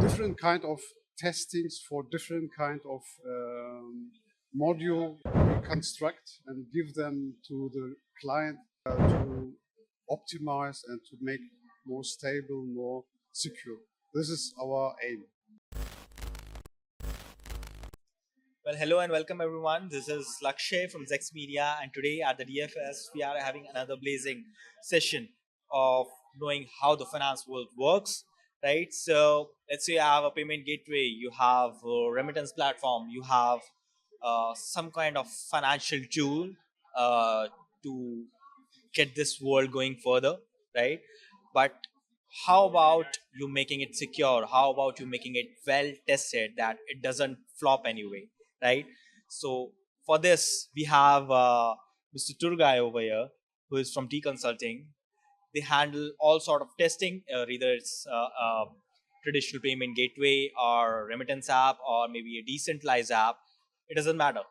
different kind of testings for different kind of module we construct and give them to the client to optimize and to make more stable, more secure. This is our aim. Well, hello and welcome everyone. This is Lakshay from ZEX Media, and today at the DFS we are having another blazing session of knowing how the finance world works. Right? So let's say you have a payment gateway, you have a remittance platform, you have some kind of financial tool to get this world going further, right? But how about you making it secure? How about you making it well tested that it doesn't flop anyway, right? So for this, we have Mr. Turgay over here, who is from Tconsulting. They handle all sort of testing, either it's traditional payment gateway or remittance app or maybe a decentralized app. It doesn't matter.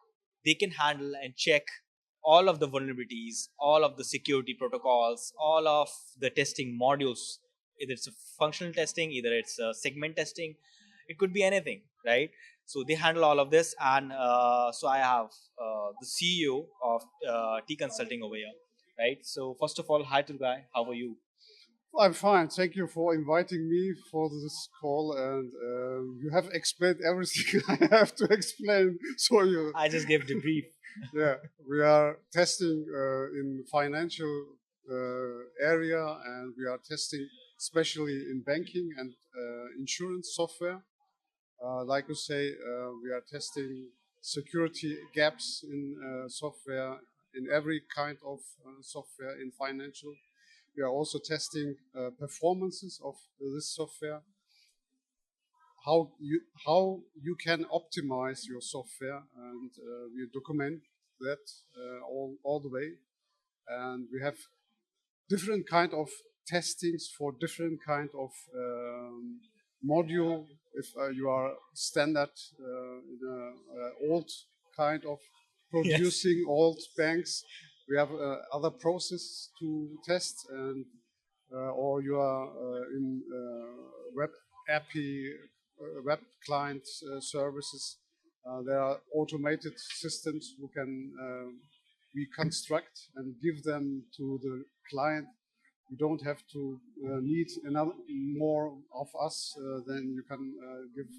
They can handle and check all of the vulnerabilities, all of the security protocols, all of the testing modules. Either it's a functional testing, either it's a segment testing, it could be anything, right? So they handle all of this, and so I have the CEO of Tconsulting over here, right? So first of all, hi Turgay, how are you? I'm fine. Thank you for inviting me for this call, and you have explained everything I have to explain. So I just gave the brief. Yeah, we are testing in financial area, and we are testing especially in banking and insurance software. Like you say, we are testing security gaps in software, in every kind of software in financial. We are also testing performances of this software, how you can optimize your software, and we document that all the way. And we have different kind of testings for different kind of module. If you are standard in a old kind of producing yes. Old banks, we have other process to test, and or you are in web API, web client services. There are automated systems who can reconstruct and give them to the client. You don't have to need another more of us. Then you can give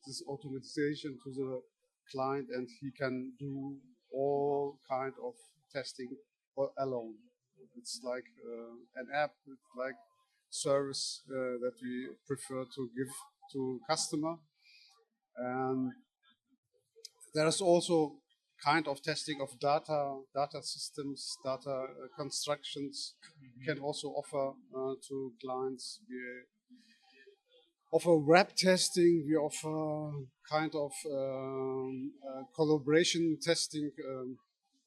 this automation to the client, and he can do all kind of testing alone. It's like an app, it's like service that we prefer to give to customer. And there's also kind of testing of data systems, data constructions. We can also offer to clients. We offer web testing. We offer kind of collaboration testing.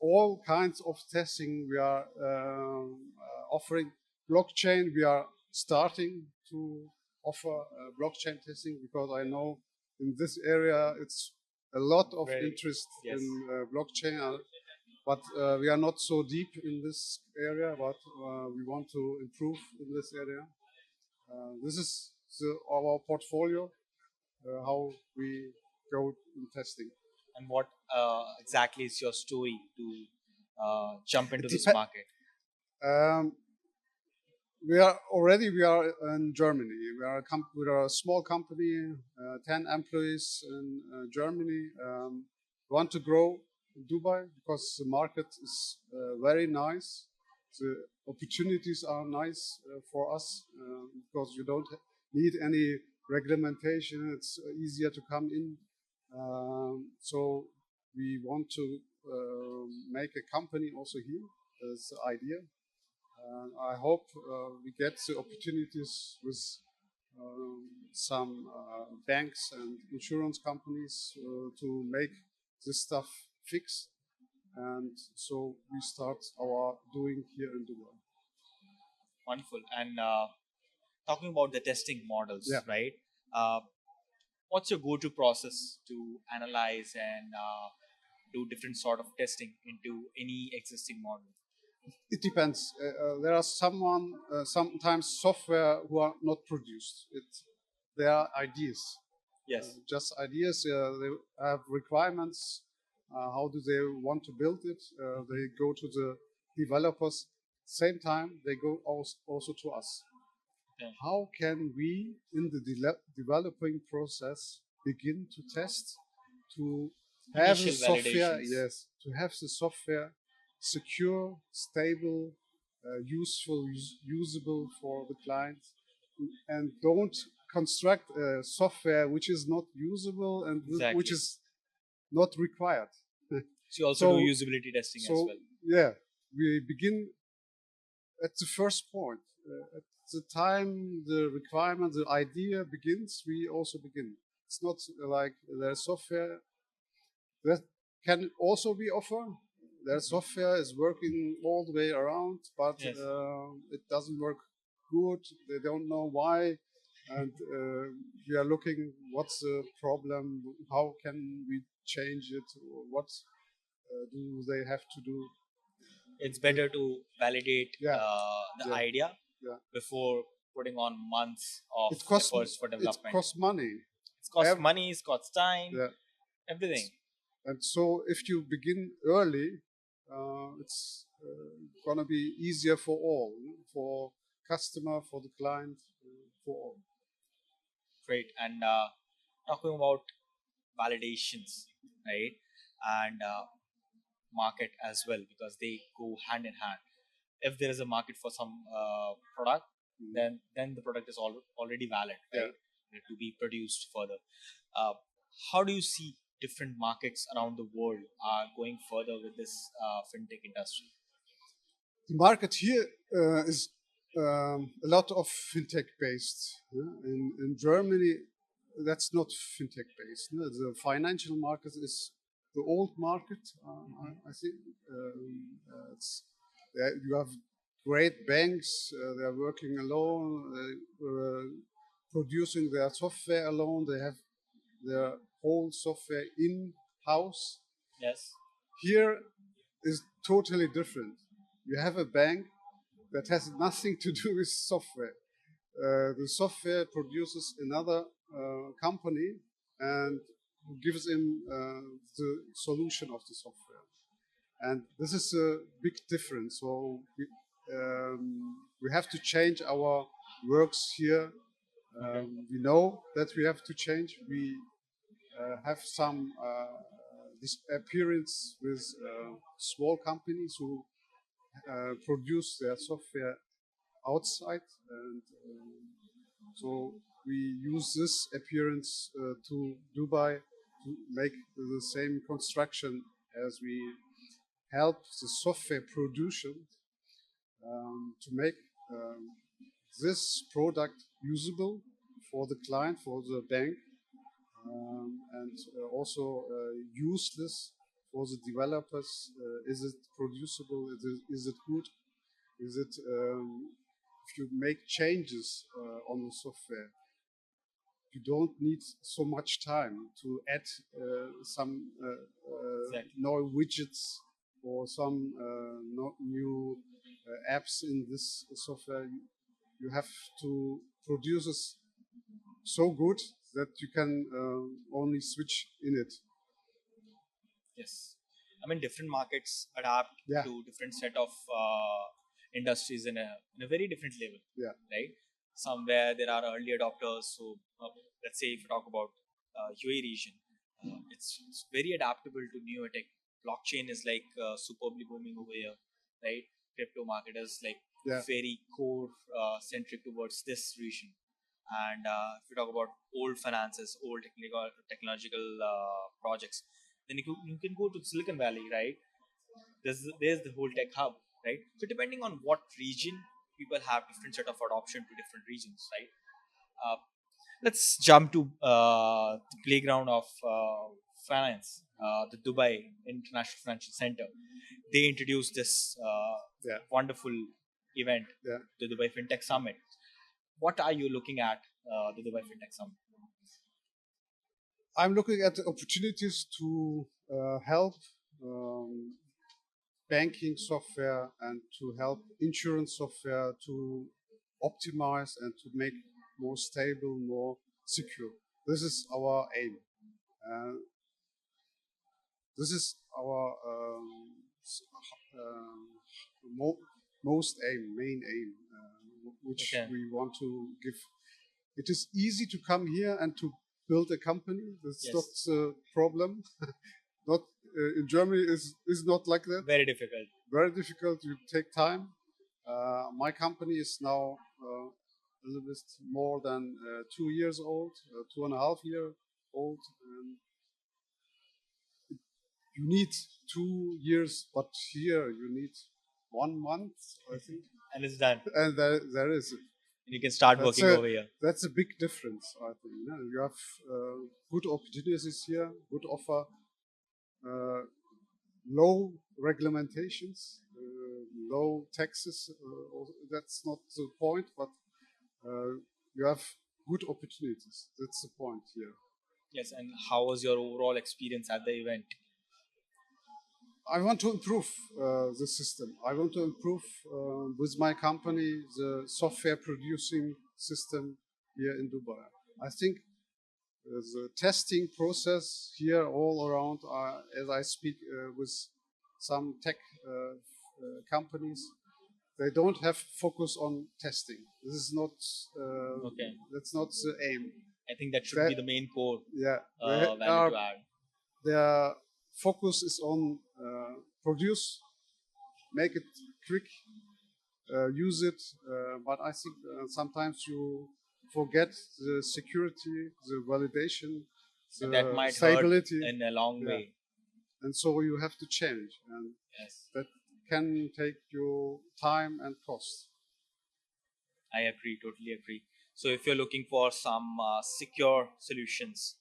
All kinds of testing we are offering. Blockchain, we are starting to offer blockchain testing, because I know in this area it's a lot of interest yes. in blockchain, but we are not so deep in this area, but we want to improve in this area. This is our portfolio, how we go in testing. And what exactly is your story to jump into this market? We are in Germany. We are a small company, 10 employees in Germany. We want to grow in Dubai because the market is very nice. The opportunities are nice for us because you don't need any regulation. It's easier to come in. So we want to make a company also here. That's the idea. I hope we get the opportunities with some banks and insurance companies to make this stuff fix. And so we start our doing here in Dubai. Wonderful. And talking about the testing models, yeah. right? What's your go-to process to analyze and do different sort of testing into any existing model? It depends. There are sometimes software who are not produced. They are ideas. Yes. just ideas. They have requirements. How do they want to build it? They go to the developers. Same time, they go also to us. Okay. How can we, in the developing process, begin to test, to have the Initial software, validations. yes, to have the software secure, stable, useful, usable for the client, and don't construct a software which is not usable and which Exactly. is not required. So you also do So, usability testing as so well. yeah, we begin at the first point. At the time the requirement, the idea begins, we also begin. It's not like there's software that can also be offered. Their software is working all the way around, but Yes. it doesn't work good. They don't know why, and we are looking what's the problem, how can we change it, what do they have to do. It's better to validate Yeah, the yeah, idea yeah. before putting on months of It costs efforts for it development. costs money. It's cost Ev- money, it's cost time, yeah. everything. And so if you begin early, it's gonna be easier for all, for customer, for the client, for all. Great. And talking about validations, right? And market as well, because they go hand in hand. If there is a market for some product, then the product is already valid, right? To be produced further. How do you see different markets around the world are going further with this fintech industry? The market here is a lot of fintech based. In Germany, that's not fintech based. The financial market is the old market. I think you have great banks. They are working alone. They producing their software alone. They have their whole software in house. Yes. Here is totally different. You have a bank that has nothing to do with software. The software produces another company and gives him the solution of the software. And this is a big difference. So we have to change our works here. Okay. We know that we have to change. We have some disappearance with small companies who produce their software outside, and so we use this appearance to Dubai to make the same construction as we help the software production to make this product usable for the client, for the bank, and also useless for the developers. Is it producible? Is it good? Is it if you make changes on the software, you don't need so much time to add some Exactly. new widgets or some new apps in this software. You have to produce it so good that you can only switch in it. Yes. I mean, different markets adapt Yeah. to different set of industries in a very different level, Yeah. right? Somewhere there are early adopters. So let's say if you talk about UAE region, it's very adaptable to newer tech. Blockchain is like superbly booming over here, right? Crypto market is like Yeah. very core centric towards this region. And if you talk about old finances, old technological projects, then you can go to Silicon Valley, right? There's the whole tech hub, right? So depending on what region, people have different set of adoption to different regions, right? Uh, let's jump to the playground of finance, the Dubai International Financial Center. They introduced this Yeah. wonderful event, Yeah. the Dubai FinTech Summit. What are you looking at the Dubai FinTech Summit? I'm looking at the opportunities to help banking software and to help insurance software to optimize and to make more stable, more secure. This is our aim. Uh, this is our most main aim, which Okay. we want to give. It is easy to come here and to build a company. That's Yes. not the problem. Not in Germany is not like that. Very difficult. Very difficult. You take time. My company is now a little bit more than 2 years old, 2.5 year old, and you need 2 years, but here you need 1 month, I think, And it's done. and there is. And you can start That's working a over here. that's a big difference, I think. You have good opportunities here, good offer, uh, low regulations, low taxes. That's not the point, but you have good opportunities. That's the point here. Yes. And how was your overall experience at the event? I want to improve the system. I want to improve with my company the software producing system here in Dubai. I think the testing process here all around, as I speak with some tech companies, they don't have focus on testing. This is not. Okay. That's not the aim. I think that should be the main core Yeah, value to add. their focus is on produce, make it quick, use it. But I think sometimes you forget the security, the validation, And that the might stability, hurt in a long Yeah. way. and so you have to change, and Yes. that can take you time and cost. I agree, totally agree. So if you're looking for some secure solutions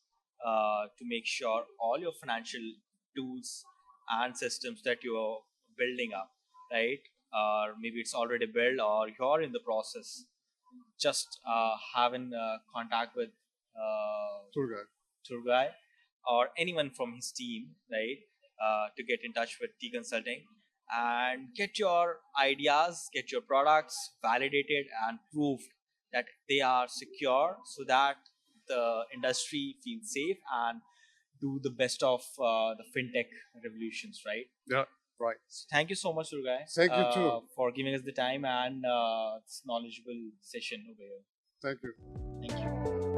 to make sure all your financial tools and systems that you're building up, right? Or maybe it's already built or you're in the process, just have in contact with Turgay. Turgay or anyone from his team, right? To get in touch with Tconsulting and get your ideas, get your products validated and proved that they are secure so that the industry feels safe and do the best of the fintech revolutions, right? Yeah, right. So thank you so much, Turgay, Thank you too. for giving us the time and this knowledgeable session over here. Thank you. Thank you.